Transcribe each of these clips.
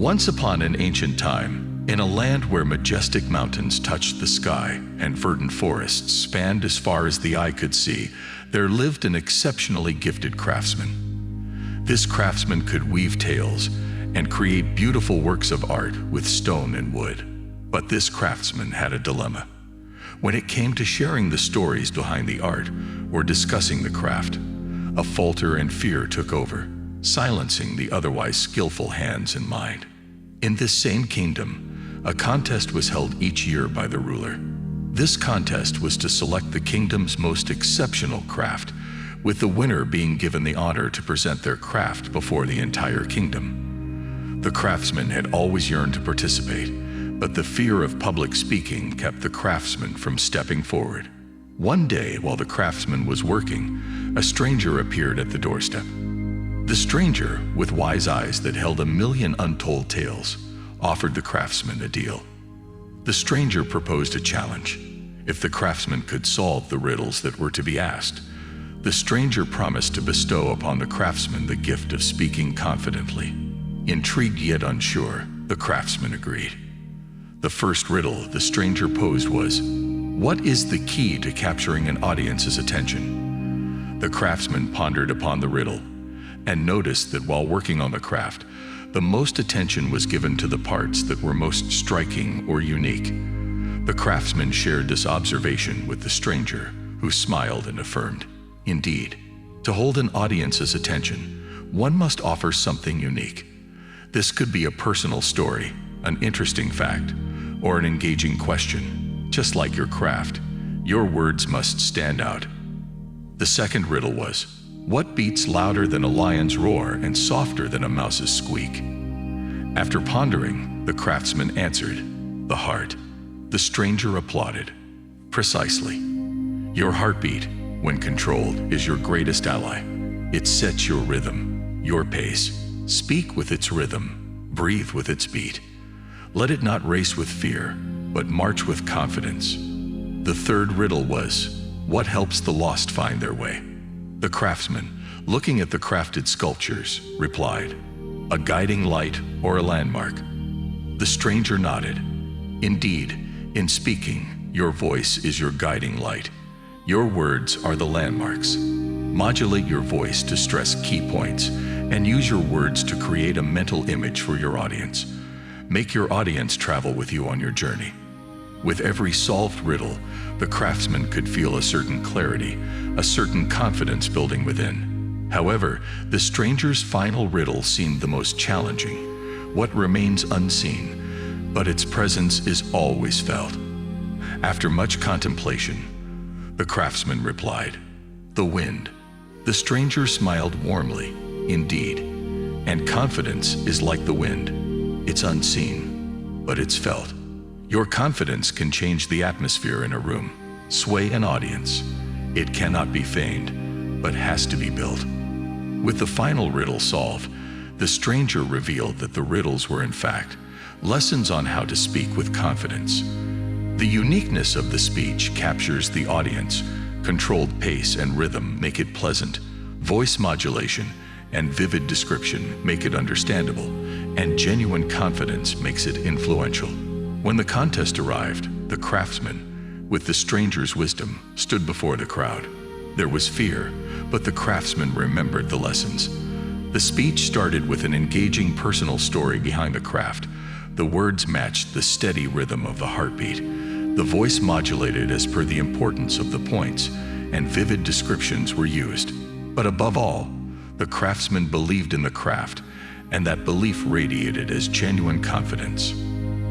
Once upon an ancient time, in a land where majestic mountains touched the sky and verdant forests spanned as far as the eye could see, there lived an exceptionally gifted craftsman. This craftsman could weave tales and create beautiful works of art with stone and wood. But this craftsman had a dilemma. When it came to sharing the stories behind the art or discussing the craft, a falter and fear took over, silencing the otherwise skillful hands and mind. In this same kingdom, a contest was held each year by the ruler. This contest was to select the kingdom's most exceptional craft, with the winner being given the honor to present their craft before the entire kingdom. The craftsman had always yearned to participate, but the fear of public speaking kept the craftsman from stepping forward. One day, while the craftsman was working, a stranger appeared at the doorstep. The stranger, with wise eyes that held a million untold tales, offered the craftsman a deal. The stranger proposed a challenge. If the craftsman could solve the riddles that were to be asked, the stranger promised to bestow upon the craftsman the gift of speaking confidently. Intrigued yet unsure, the craftsman agreed. The first riddle the stranger posed was, "What is the key to capturing an audience's attention?" The craftsman pondered upon the riddle and noticed that while working on the craft, the most attention was given to the parts that were most striking or unique. The craftsman shared this observation with the stranger, who smiled and affirmed, "Indeed, to hold an audience's attention, one must offer something unique. This could be a personal story, an interesting fact, or an engaging question. Just like your craft, your words must stand out." The second riddle was, "What beats louder than a lion's roar and softer than a mouse's squeak?" After pondering, the craftsman answered, "The heart." The stranger applauded. "Precisely. Your heartbeat, when controlled, is your greatest ally. It sets your rhythm, your pace. Speak with its rhythm, breathe with its beat. Let it not race with fear, but march with confidence." The third riddle was, "What helps the lost find their way?" The craftsman, looking at the crafted sculptures, replied, "A guiding light or a landmark." The stranger nodded. "Indeed, in speaking, your voice is your guiding light. Your words are the landmarks. Modulate your voice to stress key points and use your words to create a mental image for your audience. Make your audience travel with you on your journey." With every solved riddle, the craftsman could feel a certain clarity, a certain confidence building within. However, the stranger's final riddle seemed the most challenging. What remains unseen, but its presence is always felt. After much contemplation, the craftsman replied, "The wind." The stranger smiled warmly. "Indeed, and confidence is like the wind. It's unseen, but it's felt. Your confidence can change the atmosphere in a room, sway an audience. It cannot be feigned, but has to be built." With the final riddle solved, the stranger revealed that the riddles were in fact lessons on how to speak with confidence. The uniqueness of the speech captures the audience. Controlled pace and rhythm make it pleasant. Voice modulation and vivid description make it understandable, and genuine confidence makes it influential. When the contest arrived, the craftsman, with the stranger's wisdom, stood before the crowd. There was fear, but the craftsman remembered the lessons. The speech started with an engaging personal story behind the craft. The words matched the steady rhythm of the heartbeat. The voice modulated as per the importance of the points, and vivid descriptions were used. But above all, the craftsman believed in the craft, and that belief radiated as genuine confidence.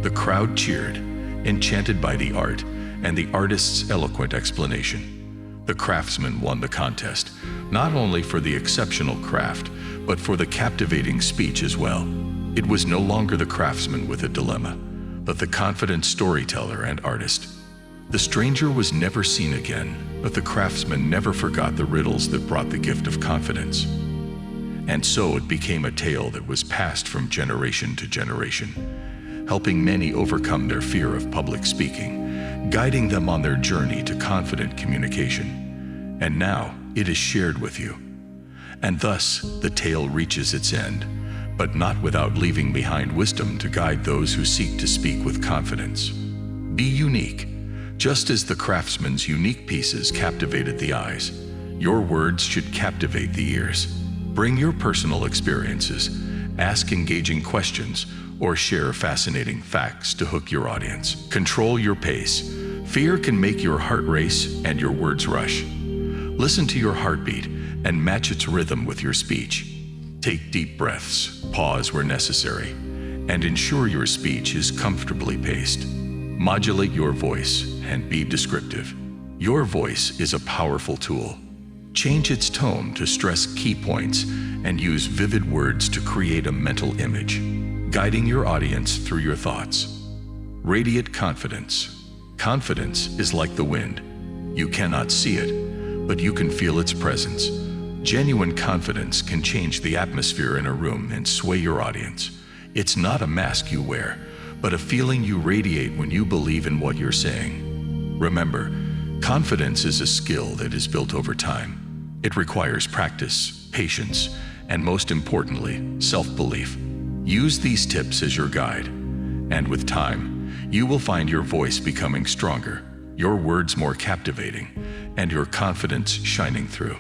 The crowd cheered, enchanted by the art and the artist's eloquent explanation. The craftsman won the contest, not only for the exceptional craft, but for the captivating speech as well. It was no longer the craftsman with a dilemma, but the confident storyteller and artist. The stranger was never seen again, but the craftsman never forgot the riddles that brought the gift of confidence. And so it became a tale that was passed from generation to generation, helping many overcome their fear of public speaking, guiding them on their journey to confident communication. And now it is shared with you. And thus the tale reaches its end, but not without leaving behind wisdom to guide those who seek to speak with confidence. Be unique. Just as the craftsman's unique pieces captivated the eyes, your words should captivate the ears. Bring your personal experiences, ask engaging questions, or share fascinating facts to hook your audience. Control your pace. Fear can make your heart race and your words rush. Listen to your heartbeat and match its rhythm with your speech. Take deep breaths, pause where necessary, and ensure your speech is comfortably paced. Modulate your voice and be descriptive. Your voice is a powerful tool. Change its tone to stress key points and use vivid words to create a mental image, guiding your audience through your thoughts. Radiate confidence. Confidence is like the wind. You cannot see it, but you can feel its presence. Genuine confidence can change the atmosphere in a room and sway your audience. It's not a mask you wear, but a feeling you radiate when you believe in what you're saying. Remember, confidence is a skill that is built over time. It requires practice, patience, and most importantly, self-belief. Use these tips as your guide, and with time, you will find your voice becoming stronger, your words more captivating, and your confidence shining through.